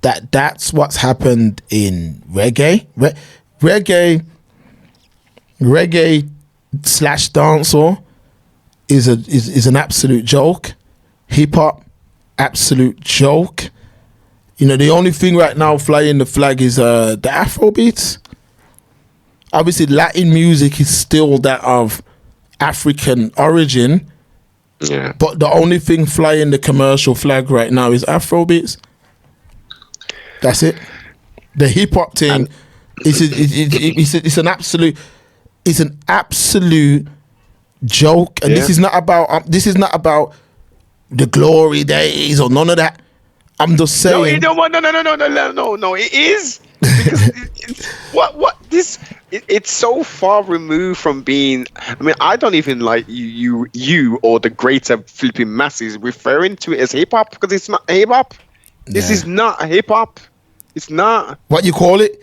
that's what's happened in reggae. Reggae slash dancehall is an absolute joke. Hip hop, absolute joke. You know, the only thing right now flying the flag is the Afro beats. Obviously, Latin music is still that of African origin. Yeah. But the only thing flying the commercial flag right now is Afro beats. That's it. The hip hop thing it's an absolute joke, and this is not about the glory days or none of that. I'm just saying. No. It is because it's so far removed from being. I mean, I don't even like you or the greater flipping masses referring to it as hip hop, because it's not hip hop. This is not hip hop. It's not. What you call it?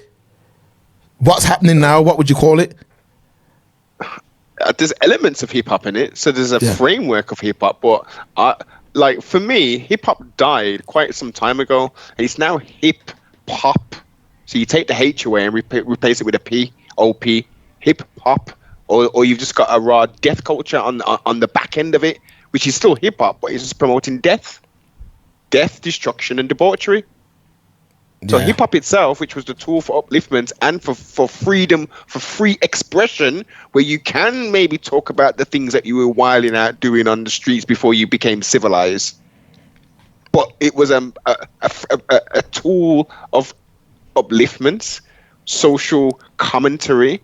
What's happening now? What would you call it? There's elements of hip hop in it, so there's a framework of hip hop. But like for me, hip hop died quite some time ago, and it's now hip hop. So you take the H away and replace it with a P, O-P, hip hop, or you've just got a raw death culture on the back end of it, which is still hip hop, but it's just promoting death, destruction, and debauchery. So hip hop itself, which was the tool for upliftment and for freedom, for free expression, where you can maybe talk about the things that you were wilding out doing on the streets before you became civilized. But it was a tool of upliftment, social commentary.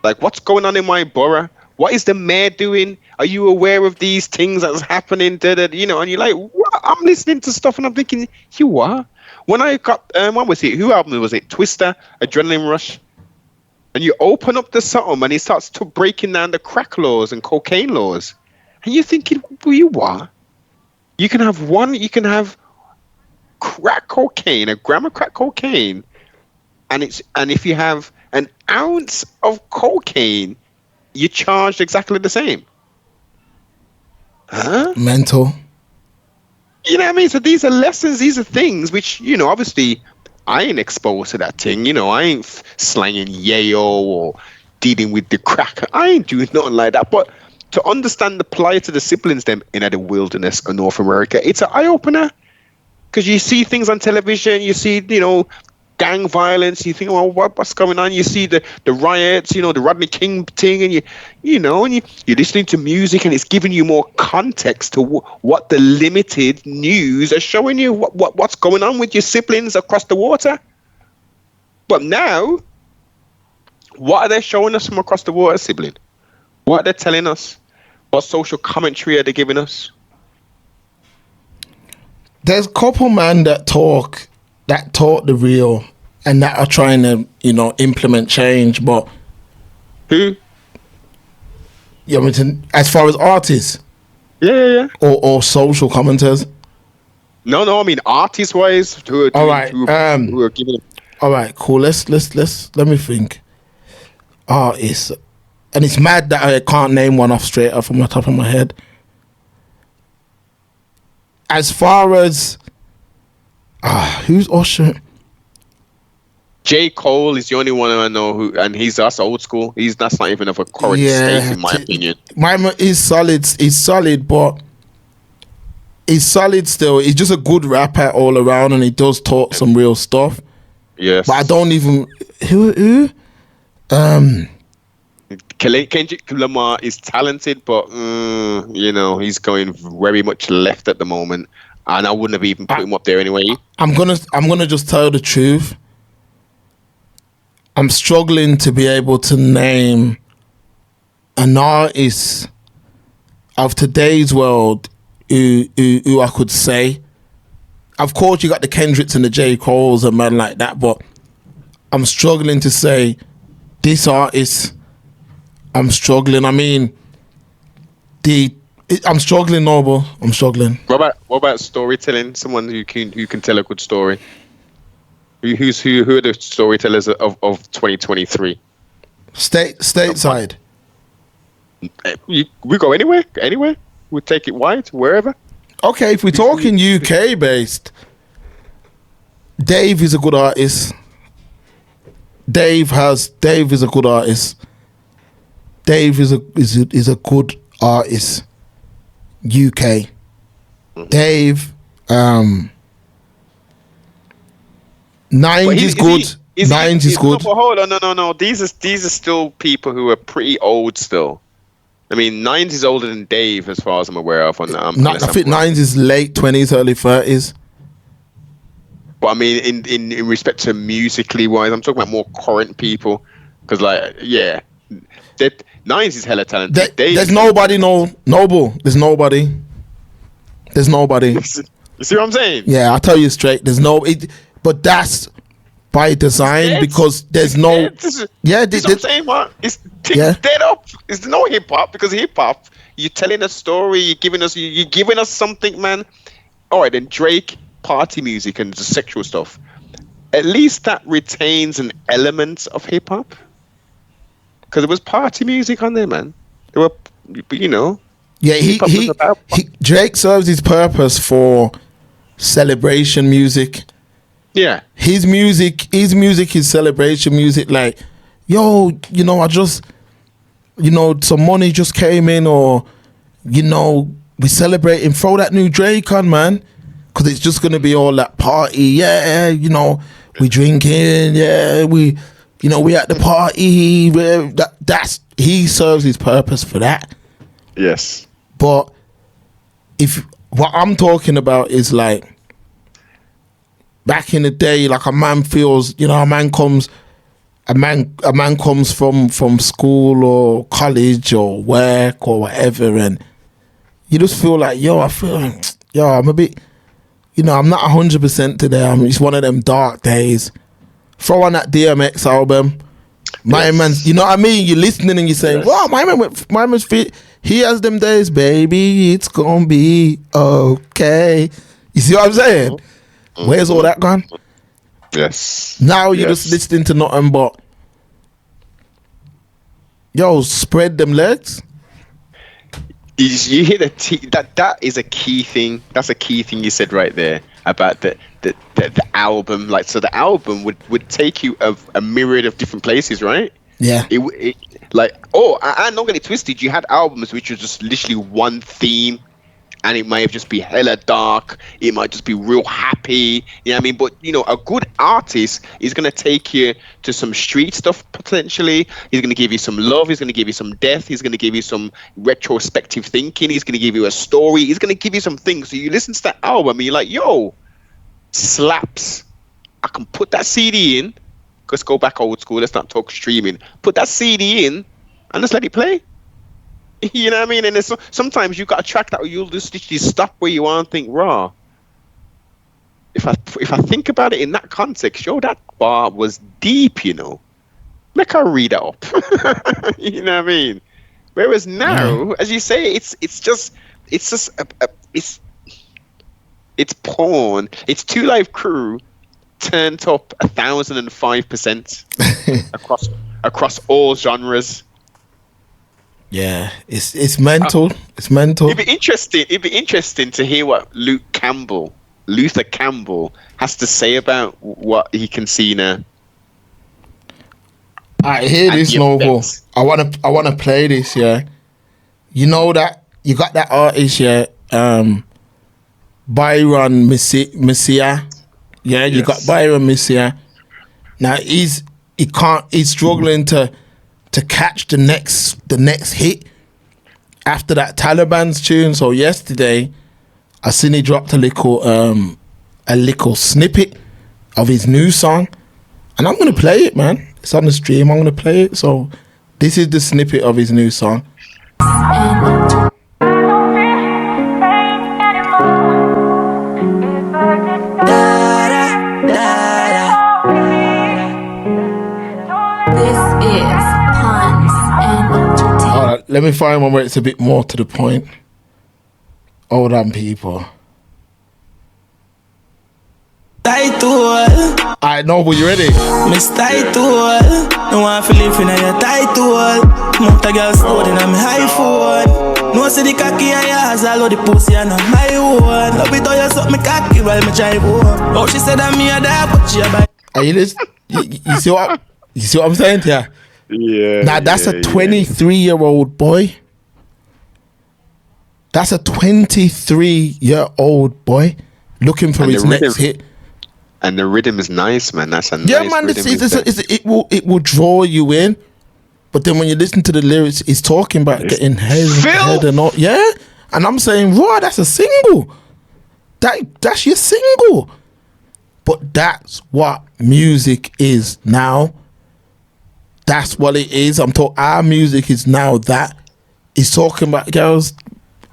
Like, what's going on in my borough? What is the mayor doing? Are you aware of these things that's happening? You know, and you're like, what? I'm listening to stuff and I'm thinking, you are. When I got, what was it? Who album was it? Twister, Adrenaline Rush. And you open up the song and he starts breaking down the crack laws and cocaine laws. And you're thinking, well, you what? You can have crack cocaine, a gram of crack cocaine. And if you have an ounce of cocaine, you're charged exactly the same. Huh? Mental. You know what I mean? So these are lessons, these are things which, you know, obviously I ain't exposed to that thing. You know, I ain't slanging yayo or dealing with the crack. I ain't doing nothing like that. But to understand the plight of the siblings them in the wilderness of North America, it's an eye-opener. Because you see things on television, you see, you know, gang violence, you think, well, what's going on? You see the riots, you know, the Rodney King thing, and you're listening to music, and it's giving you more context to what the limited news are showing you, what's going on with your siblings across the water. But now, what are they showing us from across the water, sibling? What are they telling us? What social commentary are they giving us? There's a couple man that talk the real and that are trying to, you know, implement change, but who? Yeah, I mean, as far as artists, yeah, or social commenters. No, I mean artist wise, who are giving. All right, cool. Let me think. Artists, and it's mad that I can't name one off straight up from the top of my head. As far as who's Usher? J. Cole is the only one I know who, and that's old school. That's not even of a current state, in my opinion. He's solid. He's solid, but he's solid still. He's just a good rapper all around, and he does talk some real stuff. Yes, but I don't even who. Kendrick Lamar is talented, but you know, he's going very much left at the moment, and I wouldn't have even put him up there anyway. I'm gonna just tell you the truth. I'm struggling to be able to name an artist of today's world who I could say. Of course, you got the Kendricks and the J. Coles and man like that, but I'm struggling to say this artist. I'm struggling. I mean, I'm struggling, Noble. I'm struggling. What about storytelling? Someone who can tell a good story. Who are the storytellers of 2023? Stateside. We go anywhere. We take it wide, wherever. Okay, if we're talking UK based, Dave is a good artist. Dave is a good artist. Dave is a good artist. UK. Dave, 9's is good. 9's is good. No, hold on, no. These are still people who are pretty old still. I mean, 9's is older than Dave, as far as I'm aware of. I think 9's is late 20s, early 30s. But I mean, in respect to musically wise, I'm talking about more current people. Because, like, yeah, 9's is hella talented. There's nobody, Noble. There's nobody. You see what I'm saying? Yeah, I'll tell you straight. But that's by design because there's no. What I'm saying, man. It's dead up. It's no hip hop because hip hop, you're telling a story, you're giving us something, man. All right, then Drake, party music and the sexual stuff. At least that retains an element of hip hop because it was party music on there, man. There were, Yeah, Drake serves his purpose for celebration music. Yeah, his music is celebration music. Like, yo, I just, some money just came in, or, we celebrating. Throw that new Drake on, man, because it's just gonna be all that party. Yeah, we drinking. Yeah, we at the party. That's he serves his purpose for that. Yes, but if what I'm talking about is like. Back in the day, like a man feels, a man comes from school or college or work or whatever, and you just feel like, I'm a bit, I'm not 100% today. It's one of them dark days. Throw on that DMX album. My man's, you know what I mean? You're listening and you're saying, wow, my man's fit. He has them days, baby. It's gonna be okay. You see what I'm saying? Where's all that gone? Yes. Now you're just listening to nothing but, spread them legs. You hear that is a key thing. That's a key thing you said right there about the album. Like, so the album would take you a myriad of different places, right? Yeah. I'm not getting it twisted. You had albums which were just literally one theme. And it may have just be hella dark. It might just be real happy. You know what I mean? But, a good artist is going to take you to some street stuff, potentially. He's going to give you some love. He's going to give you some death. He's going to give you some retrospective thinking. He's going to give you a story. He's going to give you some things. So you listen to that album and you're like, yo, slaps. I can put that CD in. Let's go back old school. Let's not talk streaming. Put that CD in and just let it play. You know what I mean? And sometimes you've got a track that you'll just literally stop where you are and think, raw. If I think about it in that context, that bar was deep, Make her read it up. You know what I mean? Whereas now, as you say, it's porn. It's Two Live Crew turned up 1,005% across all genres. Yeah, it's mental. It's mental. It'd be interesting to hear what Luther Campbell has to say about what he can see now. I hear this, Noble. I wanna play this. Yeah, you know that you got that artist. Yeah, Byron Messiah. Yeah, you got Byron Messiah. Now he's struggling to catch the next hit after that Taliban's tune. So yesterday, I seen he dropped a little snippet of his new song, and I'm gonna play it, man. It's on the stream. I'm gonna play it. So this is the snippet of his new song. Let me find one where it's a bit more to the point. Hold on, people. I know, but you ready? Miss Title, no one feel live in your title. Mount a girl stored in a high phone. No see the cocky and your ass all of the pussy and my own. Love it how you suck me cocky while me drive home. Oh, she said that me a dad, but she a buy. Are you listening? You see what I'm saying to you? Yeah. Now that's a 23-year-old boy. That's a 23-year-old boy looking for his next hit. And the rhythm is nice, man. That's a nice man. rhythm. It will draw you in. But then when you listen to the lyrics, he's talking about getting head and all. Yeah, and I'm saying, raw, that's a single. That's your single. But that's what music is now. That's what it is. I'm talking. Our music is now that. He's talking about girls.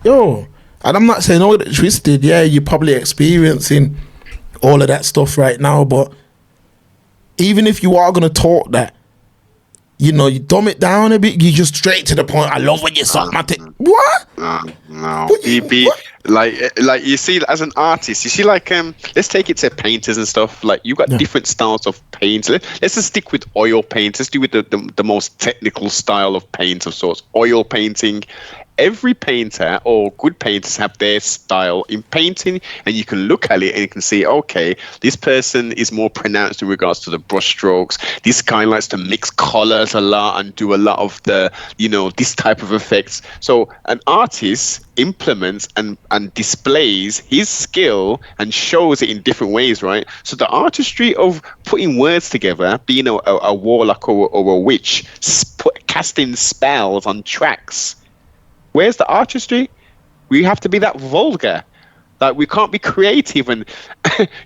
Yo, and I'm not saying all that twisted. Yeah, you're probably experiencing all of that stuff right now. But even if you are gonna talk that, you know, you dumb it down a bit. You just straight to the point. I love when you suck my dick. What? No. Like you see, as an artist, you see, like let's take it to painters and stuff. Like you got different styles of paints. Let's just stick with oil paint. Let's do with the most technical style of paint of sorts. Oil painting. Every painter or good painters have their style in painting, and you can look at it and you can see, okay, this person is more pronounced in regards to the brush strokes. This guy likes to mix colors a lot and do a lot of the, you know, this type of effects. So an artist implements and displays his skill and shows it in different ways, right? So the artistry of putting words together, being a warlock or a witch, casting spells on tracks. Where's the artistry? We have to be that vulgar. Like, we can't be creative and,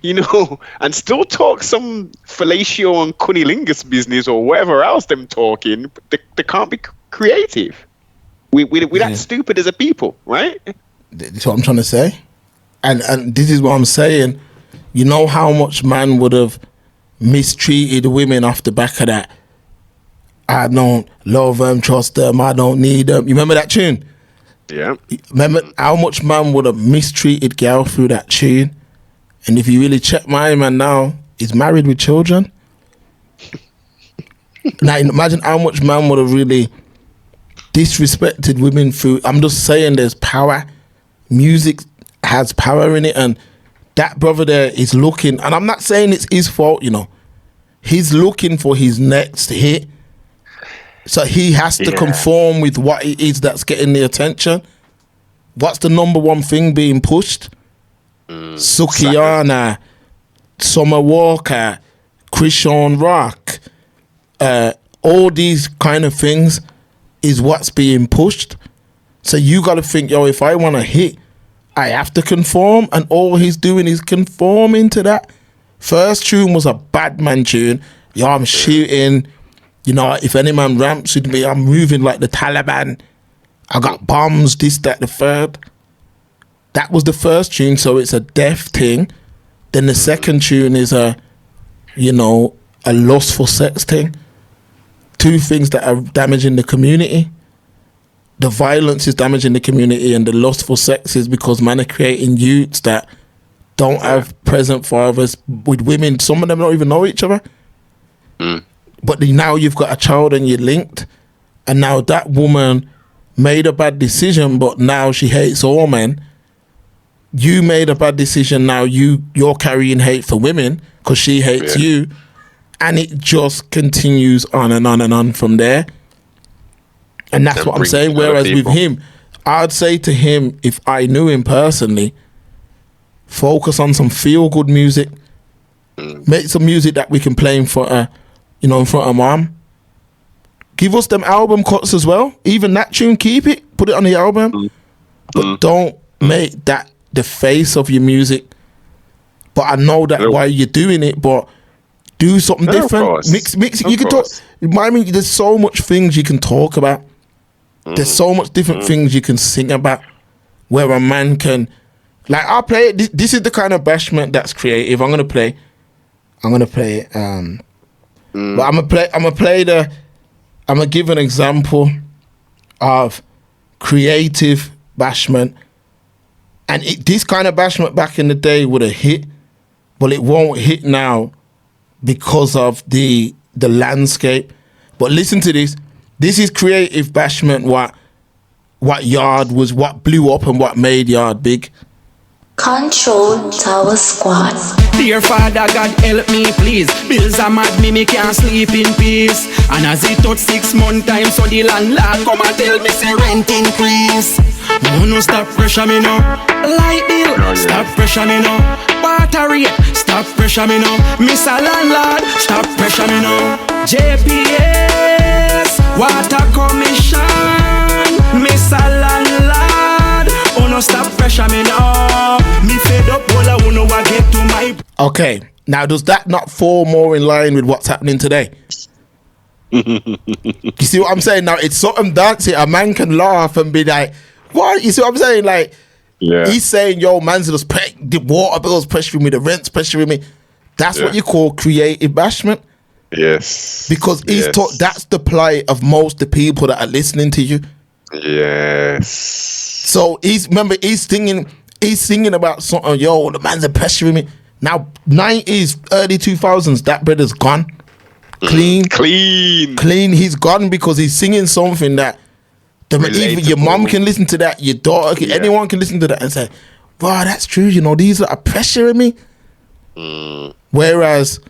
you know, and still talk some fellatio and cunnilingus business or whatever else them talking. They can't be creative. We're that stupid as a people, right? That's what I'm trying to say. And this is what I'm saying. You know how much man would have mistreated women off the back of that? I don't love them, trust them, I don't need them. You remember that tune? Yeah. Remember how much man would have mistreated girl through that tune? And if you really check my man now, he's married with children. Now imagine how much man would have really disrespected women through. I'm just saying there's power. Music has power in it, and that brother there is looking, and I'm not saying it's his fault, you know. He's looking for his next hit. So he has to conform with what it is that's getting the attention. What's the number one thing being pushed? Sukiyana, Summer Walker, Christian Rock, all these kind of things is what's being pushed. So you got to think, yo, if I want to hit, I have to conform, and all he's doing is conforming to that. First tune was a bad man tune. Yo, I'm shooting. You know, if any man ramps with me, I'm moving like the Taliban. I got bombs, this, that, the third. That was the first tune, so it's a deaf thing. Then the second tune is a lustful sex thing. Two things that are damaging the community. The violence is damaging the community, and the lustful sex is because man are creating youths that don't have present fathers with women. Some of them don't even know each other. But now you've got a child and you're linked, and now that woman made a bad decision, but now she hates all men. You made a bad decision, now you're carrying hate for women because she hates you, and it just continues on and on and on from there. And that's what I'm saying. Whereas with him, I'd say to him, if I knew him personally, focus on some feel-good music. Make some music that we can play in front of mom. Give us them album cuts as well. Even that tune, keep it. Put it on the album. But don't make that the face of your music. But I know that why you're doing it, but do something different. Mix it. You can talk. I mean, there's so much things you can talk about. There's so much different things you can sing about where a man can, like, I'll play it. This is the kind of bashment that's creative. I'm gonna play it. But I'm gonna give an example of creative bashment, and this kind of bashment back in the day would have hit, but it won't hit now because of the landscape. But listen to this. This is creative bashment. What what Yard was, what blew up and what made Yard big. Control Tower Squad. Dear Father God, help me please. Bills are mad, me can't sleep in peace. And as it touch 6 month time, so the landlord come and tell me say rent increase. No stop pressure me now. Light bill, stop pressure me now. Water rate, stop pressure me now. Mr. Landlord, stop pressure me now. JPS, Water Commission, Mr. Landlord, oh no stop pressure me now. Me fed up, all I wanna get to my. Okay, now does that not fall more in line with what's happening today? You see what I'm saying? Now it's something dancing. A man can laugh and be like, "What?" You see what I'm saying? Like, he's saying, "Yo, man's just the water bills pressuring me, the rent's pressuring me." That's what you call creative bashment. Yes. Because he's that's the plight of most of the people that are listening to you. Yes. So he's singing about something. Yo, the man's pressuring me. Now 90s, early 2000s, that brother's gone. Clean. He's gone because he's singing something that even your mom can listen to that, your daughter, anyone can listen to that and say, "Wow, that's true. You know, these are pressuring me." Whereas,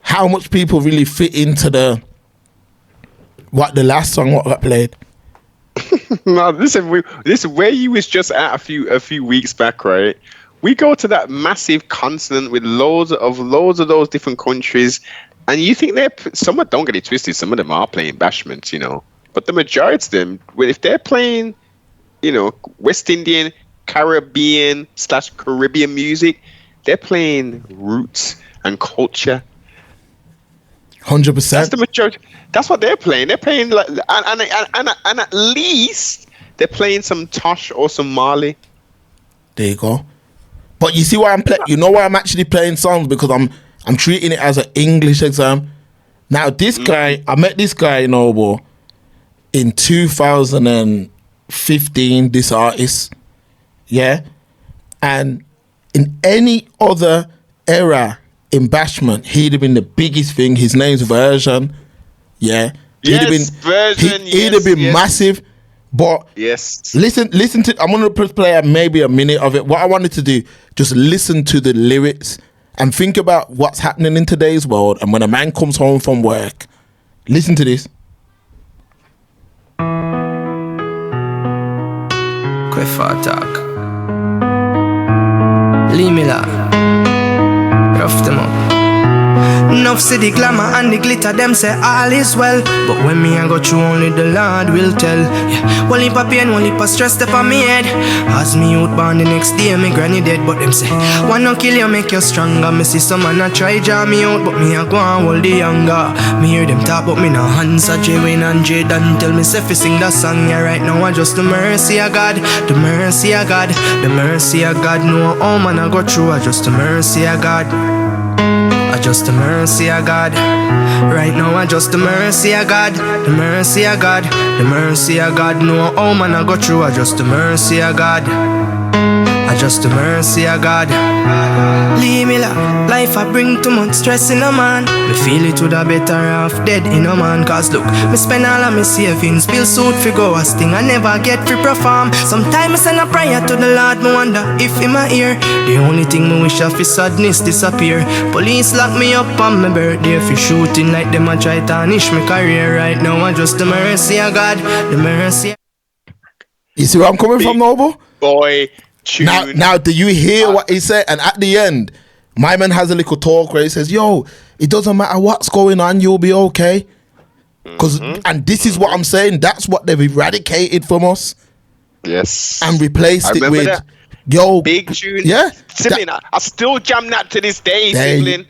how much people really fit into the last song what got played? No, listen, where you was just at a few weeks back, right? We go to that massive continent with loads of those different countries, and you think some don't get it twisted. Some of them are playing bashments, you know, but the majority of them, if they're playing, you know, West Indian, Caribbean / Caribbean music, they're playing roots and culture. 100%. That's the majority. That's what they're playing. They're playing like, and at least they're playing some Tosh or some Mali. There you go. But you see why you know why I'm actually playing songs, because I'm treating it as an English exam. Now this guy, I met this guy in Obo in 2015. This artist, and in any other era in bashment, he'd have been the biggest thing. His name's Version. He'd have been massive. But listen to. I'm gonna play maybe a minute of it. What I wanted to do, just listen to the lyrics and think about what's happening in today's world. And when a man comes home from work, listen to this. Quick talk. Lee Miller. Rough them up. Enough see the glamour and the glitter, them say all is well. But when me I go through, only the Lord will tell. One heap of pain, one heap of stress up on me head. As me out born the next day, me granny dead. But them say, one no kill you, make you stronger. Me see some man a try draw me out, but me I go and hold the younger. Me hear them talk, but me no answer. J-Wayne and J-Dan tell me say fi sing that song. Yeah, right now I just the mercy of God, the mercy of God, the mercy of God. No, oh man I go through, I just the mercy of God. I just the mercy of God. Right now I just the mercy of God. The mercy of God. The mercy of God. No, oh man I go through. I just the mercy of God. I just the mercy of God. Leave me life I bring too much stress in a man. Me feel it woulda better off dead in a man. Cause look, me spend all of me savings, bill suit fi go a sting I never get fi perform. Sometimes I send a prayer to the Lord, me wonder if in my ear. The only thing me wish of is sadness disappear. Police lock me up on my birthday fi shooting like them a try tarnish me career. Right now I just the mercy of God. The mercy. You see where I'm coming from, Noble? Boy. Now, do you hear what he said? And at the end, my man has a little talk where he says, "Yo, it doesn't matter what's going on, you'll be okay." And this is what I'm saying. That's what they've eradicated from us. Yes. And replaced it with, that. Yo, big tune. Yeah. Sibling, I still jam that to this day, Sibling.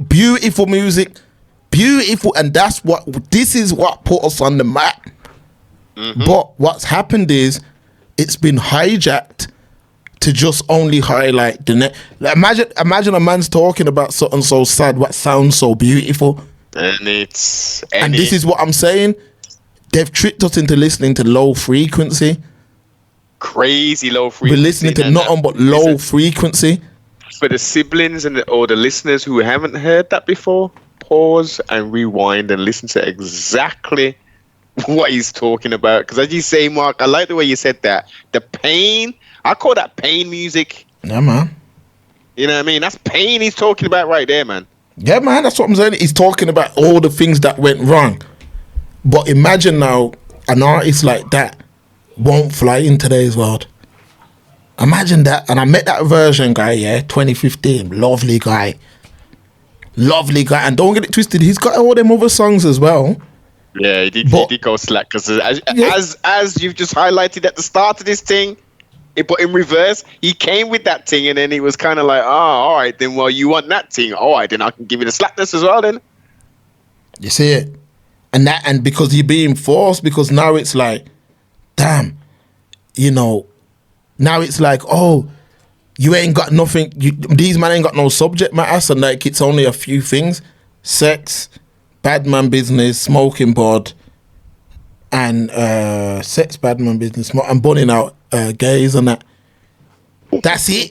Beautiful music. Beautiful. And this is what put us on the map. But what's happened is it's been hijacked to just only highlight the imagine a man's talking about something so sad what sounds so beautiful, and this is what I'm saying. They've tricked us into listening to low frequency, crazy low frequency. We're listening to nothing but low frequency. For the siblings or the listeners who haven't heard that before, pause and rewind and listen to exactly what he's talking about. Because as you say, Mark, I like the way you said that. The pain, I call that pain music. Yeah, man. You know what I mean? That's pain he's talking about right there, man. Yeah, man, that's what I'm saying. He's talking about all the things that went wrong. But imagine now, an artist like that won't fly in today's world. Imagine that. And I met that version guy, yeah, 2015. Lovely guy. And don't get it twisted, he's got all them other songs as well. Yeah, he did go slack. Because as you've just highlighted at the start of this thing, but in reverse, he came with that thing and then he was kind of like, all right, then, well, you want that thing. All right, then I can give you the slackness as well then. You see it? And because you're being forced, because now it's like, damn, you know, now it's like, oh, you ain't got nothing, these man ain't got no subject matter, so like it's only a few things. Sex, bad man business, smoking bod, and sex, bad man business, and burning out gays and that. That's it.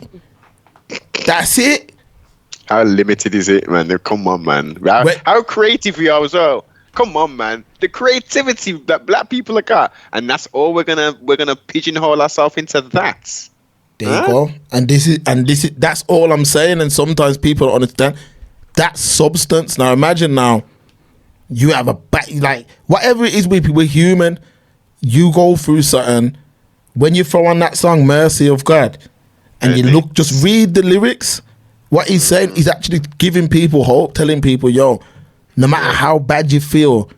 How limited is it, man? Come on, man. How creative we are as well. Come on, man. The creativity that black people have got, and that's all we're gonna pigeonhole ourselves into that. There you go. And this is that's all I'm saying. And sometimes people don't understand that substance. Now imagine now you have like whatever it is, we're human. You go through something. When you throw on that song "Mercy of God" and you look, just read the lyrics. What he's saying, he's actually giving people hope, telling people, yo, no matter how bad you feel,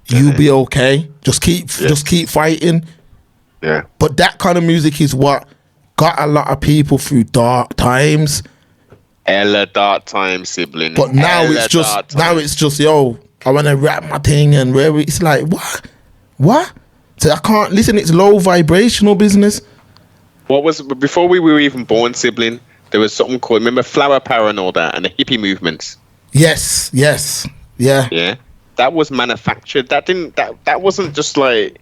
you'll be okay. Just keep fighting. Yeah. But that kind of music is what got a lot of people through dark times. Hella dark times, sibling. But now it's just yo, I want to rap my thing, and where it's like what? So I can't listen. It's low vibrational business. What was before we were even born, sibling? There was something called, remember, flower power and all that, and the hippie movements. Yes, yeah. That was manufactured. That wasn't just like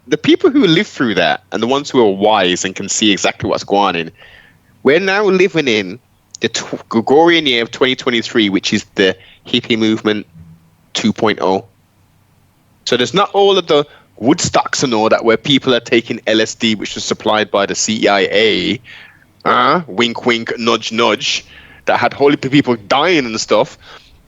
the people who lived through that and the ones who are wise and can see exactly what's going on. We're now living in the Gregorian year of 2023, which is the hippie movement 2.0. So there's not all of the Woodstocks and all that where people are taking LSD, which was supplied by the CIA. Wink, wink, nudge, nudge. That had holy people dying and stuff.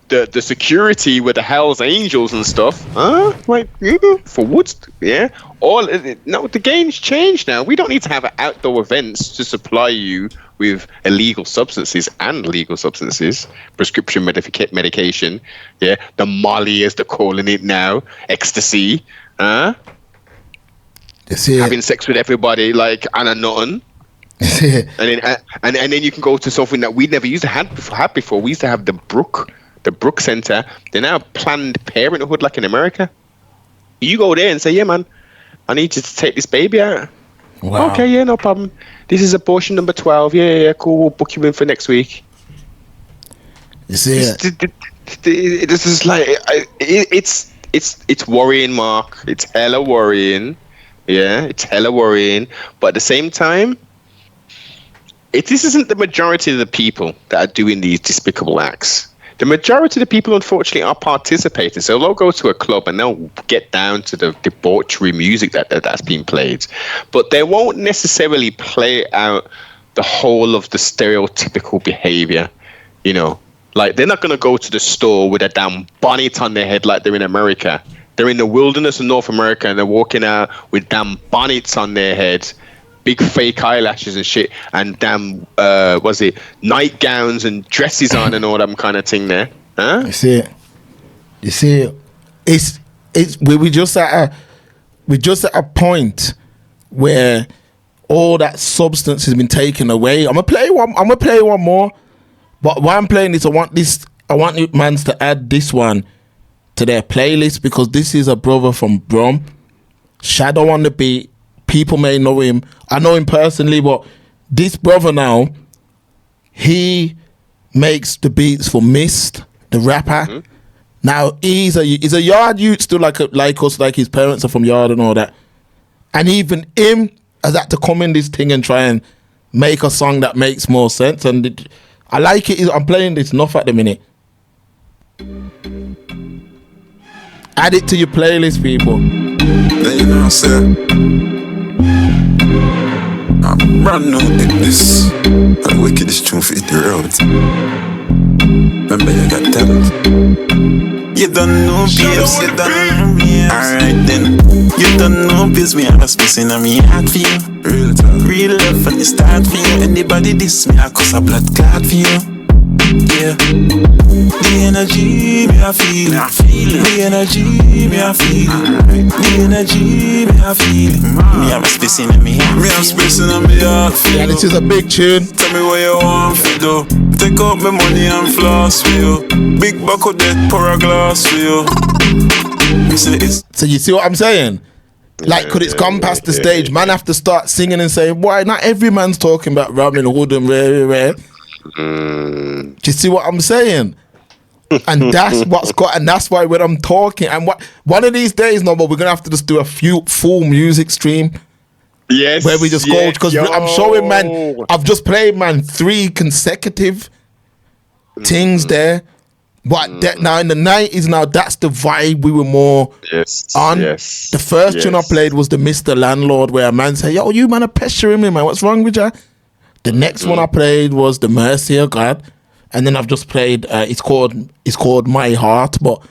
The security with the Hell's Angels and stuff. For Woodstock, yeah. No, the game's changed now. We don't need to have outdoor events to supply you with illegal substances and legal substances, prescription medication. Yeah, the Molly as they're calling it now, ecstasy. Having sex with everybody like Anna Nutton. and then you can go to something that we never used to have before. We used to have the Brook Center. They're now Planned Parenthood, like in America. You go there and say, "Yeah, man, I need you to take this baby out." Wow. Okay, yeah, no problem. This is abortion number 12. Yeah, cool. We'll book you in for next week. You see this is like it's worrying, Mark. It's hella worrying. Yeah, it's hella worrying. But at the same time, this isn't the majority of the people that are doing these despicable acts. The majority of the people, unfortunately, are participating. So they'll go to a club and they'll get down to the debauchery music that's being played. But they won't necessarily play out the whole of the stereotypical behavior. You know, like they're not going to go to the store with a damn bonnet on their head like they're in America. They're in the wilderness of North America and they're walking out with damn bonnets on their heads. Big fake eyelashes and shit, and damn, nightgowns and dresses on and all that kind of thing there. Huh? You see it. We just at a point where all that substance has been taken away. I'm gonna play one more, but while I'm playing this, I want you mans to add this one to their playlist because this is a brother from Brum, Shadow on the beat. People may know him. I know him personally, but this brother now, he makes the beats for Mist, the rapper. Mm-hmm. Now he's a yard youth still like us, like his parents are from yard and all that. And even him has had to come in this thing and try and make a song that makes more sense. And I like it. I'm playing this enough at the minute. Add it to your playlist, people. Then you know what I'm saying? I'm brand new in this. And wickedest tune for it the road. Remember you got talent. You don't know babes, you don't know me. Alright then. You don't know babes, me have a space in me heart for you. Real talk. Real love from the start for you. Anybody diss me, I cause a blood clot for you. Yeah. The energy me I feel. The energy me I feel. The energy me I feel. Me have a space in me heart. Me have space in me heart. Yeah, this is a big tune. Tell me what you want for do. Take out my money and floss for you. Big buck of that, pour a glass for you. So you see what I'm saying? Like, could it's gone past the stage? Man have to start singing and saying, why not every man's talking about Robin Hood and rare. Do you see what I'm saying? And that's what's got, and that's why when I'm talking, and what one of these days, no, but we're gonna have to just do a full music stream. Yes, where we just go, because I'm showing man, I've just played man 3 consecutive things there. But that now in the 90s, now that's the vibe we were more on. Yes. The first tune I played was the Mr. Landlord, where a man said, yo, you man are pressuring me, man. What's wrong with you? The next one I played was The Mercy of God. And then I've just played, it's called My Heart, but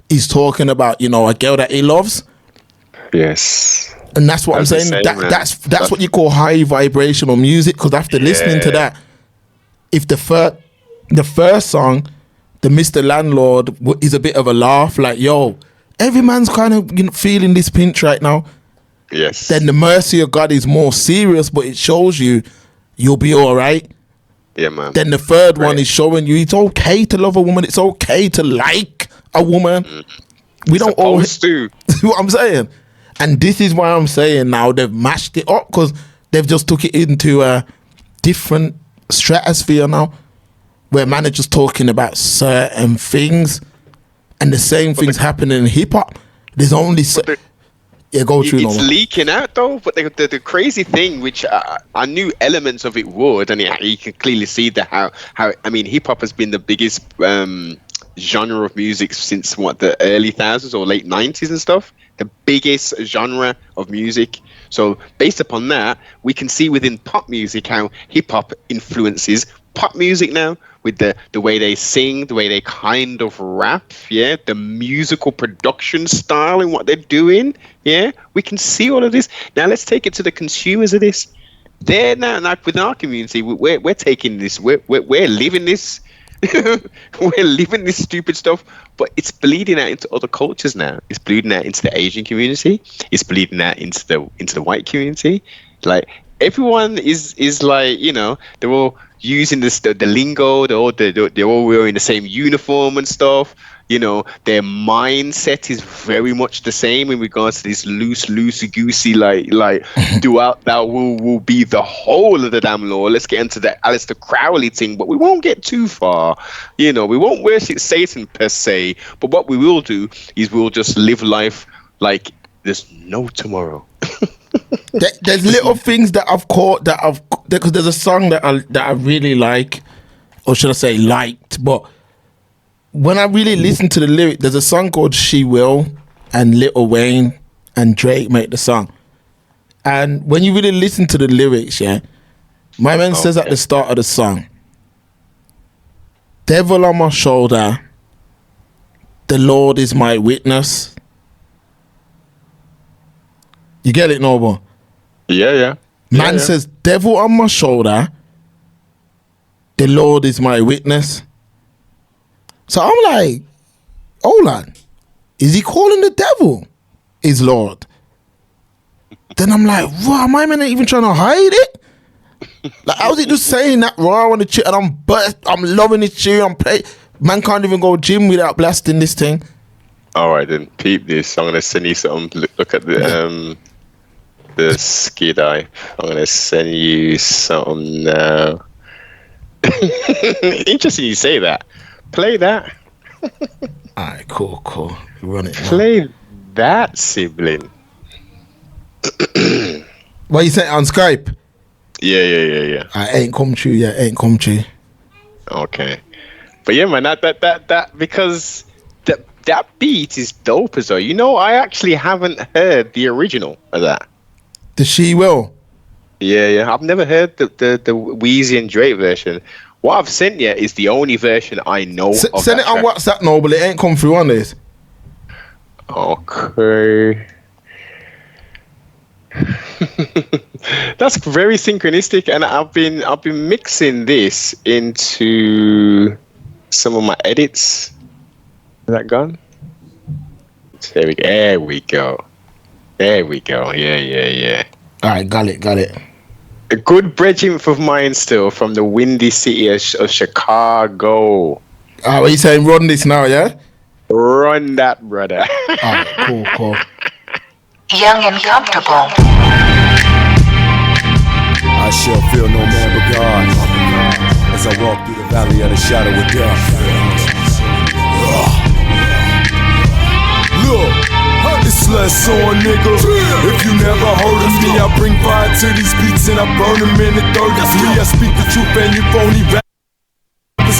he's talking about, you know, a girl that he loves. Yes. And that's what I'm saying. That's what you call high vibrational music, because after listening to that, if the first song, the Mr. Landlord, is a bit of a laugh, like, yo, every man's kind of feeling this pinch right now. Yes. Then The Mercy of God is more serious, but it shows you'll be all right. Yeah, man. Then the third one is showing you it's okay to love a woman. It's okay to like a woman. We don't always do. See what I'm saying? And this is why I'm saying now they've mashed it up, because they've just took it into a different stratosphere now, where man are just talking about certain things, and the same things happening in hip hop. There's only go through. It's leaking out though. But the crazy thing, which I knew elements of it would, and you can clearly see that how I mean, hip hop has been the biggest genre of music since the early thousands or late 90s and stuff. The biggest genre of music. So based upon that, we can see within pop music how hip hop influences pop music now, with the way they sing, the way they kind of rap, the musical production style and what they're doing, we can see all of this. Now let's take it to the consumers of this. They're now, like within our community, we're taking this, we're living this, we're living this stupid stuff, but it's bleeding out into other cultures now. It's bleeding out into the Asian community. It's bleeding out into the white community. Like everyone is like, you know, they're all using the lingo. They're all wearing the same uniform and stuff. You know, their mindset is very much the same in regards to this loosey-goosey, like thou will be the whole of the damn law. Let's get into that Aleister Crowley thing, but we won't get too far. You know, we won't worship Satan per se, but what we will do is we'll just live life like there's no tomorrow. There's little things that I've caught because there's a song that I really like, or should I say liked, but when I really listen to the lyric, there's a song called She Will, and Lil Wayne and Drake make the song. And when you really listen to the lyrics, my man says at the start of the song, devil on my shoulder, the Lord is my witness. You get it, Noble? Yeah. Man says, devil on my shoulder, the Lord is my witness. So I'm like, hold on. Is he calling the devil his Lord? Then I'm like, wow, my man ain't even trying to hide it. Like, how's he just saying that raw on the shit? And I'm loving this tune. I'm playing. Man can't even go gym without blasting this thing. All right, then peep this. I'm gonna send you something. Look at the skid eye. I'm gonna send you something now. Interesting you say that. Play that. Alright, cool. Run it now. Play that, sibling. What you saying on Skype? Yeah. I ain't come true yet. Ain't come true. Okay, but yeah, man, that because that beat is dope as well. You know, I actually haven't heard the original of that. The She Will. Yeah. I've never heard the Weezy and Drake version. What I've sent you is the only version I know of. Send it on track. WhatsApp, no, but it ain't come through on this. Okay. That's very synchronistic, and I've been mixing this into some of my edits. Is that gone? There we go. Yeah. All right, got it. A good bridging of mine still from the windy city of Chicago. What you saying? Run this now, yeah? Run that, brother. All right, cool. Young and comfortable. I shall feel no man but God as I walk through the valley of the shadow of death. Look, it's less on, nigga. If you never heard of me, I bring fire to these beats and I burn them in the third degree. I speak the truth and you phony rappers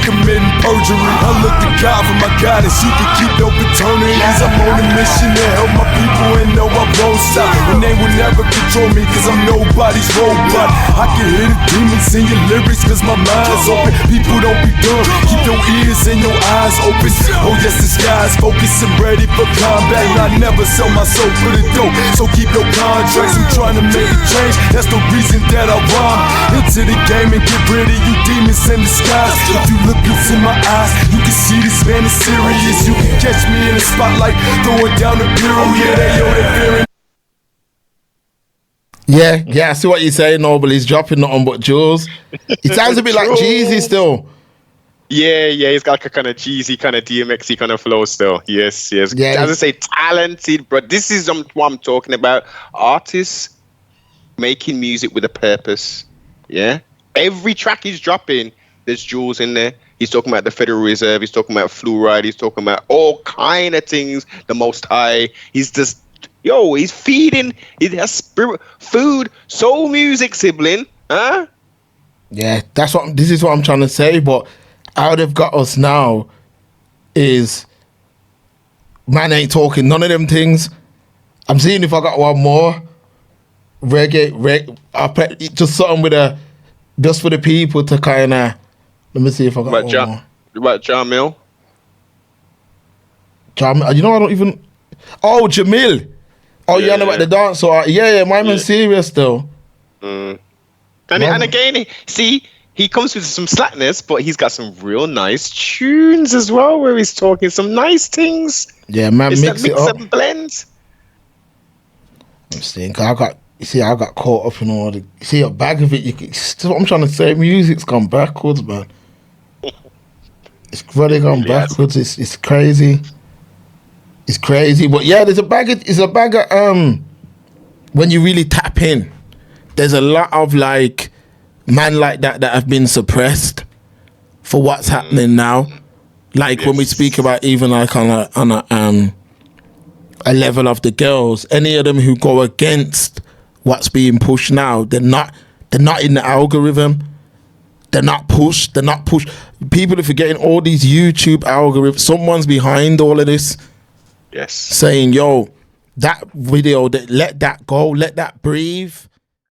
committing perjury. I look to God for my guidance. You can keep your fraternities. I'm on a mission to help my people and know I won't stop. And they will never control me cause I'm nobody's robot. I can hear the demons in your lyrics cause my mind's open. People don't be dumb. Keep your ears and your eyes open. Oh yes, the sky's focused and ready for combat. And I never sell my soul for the dope. So keep your contracts. I'm trying to make a change. That's the reason that I rhyme into the game and get rid of you demons in the skies. If you look into my eyes, you can see this man is serious. You can catch me in the spotlight, throwing down the pyramid. Oh yeah, they fearing. Yeah, I see what you're saying, Noble. He's dropping nothing but jewels. It sounds a bit like Jeezy still. Yeah, he's got like a kind of cheesy, kind of DMXy kind of flow still. Yes. Yeah. As I say, talented, but this is what I'm talking about. Artists making music with a purpose. Yeah. Every track he's dropping, there's jewels in there. He's talking about the Federal Reserve. He's talking about fluoride. He's talking about all kind of things. The Most High. He's just, he's feeding. He has spirit, food, soul music, sibling. Huh? Yeah, this is what I'm trying to say. But how they've got us now is, man ain't talking none of them things. I'm seeing if I got one more. Reggae. I play just something just for the people to kind of. Let me see if I got one more. About John Mill? You know, I don't even... Oh, Jamil. Oh, yeah, about the dance. So, yeah, my man's serious, though. And again, see, he comes with some slackness, but he's got some real nice tunes as well, where he's talking some nice things. Yeah, man, it's mix it up. And blend. I'm saying, I got caught up in all the... See, a bag of it, I'm trying to say, music's gone backwards, man. It's really gone backwards. It's crazy. It's crazy. But yeah, it's a bag of when you really tap in, there's a lot of like man like that have been suppressed for what's happening now. Like when we speak about even like on a level of the girls, any of them who go against what's being pushed now, they're not in the algorithm. They're not pushed. People are forgetting all these YouTube algorithms. Someone's behind all of this. Yes. Saying, yo, that video, let that go. Let that breathe.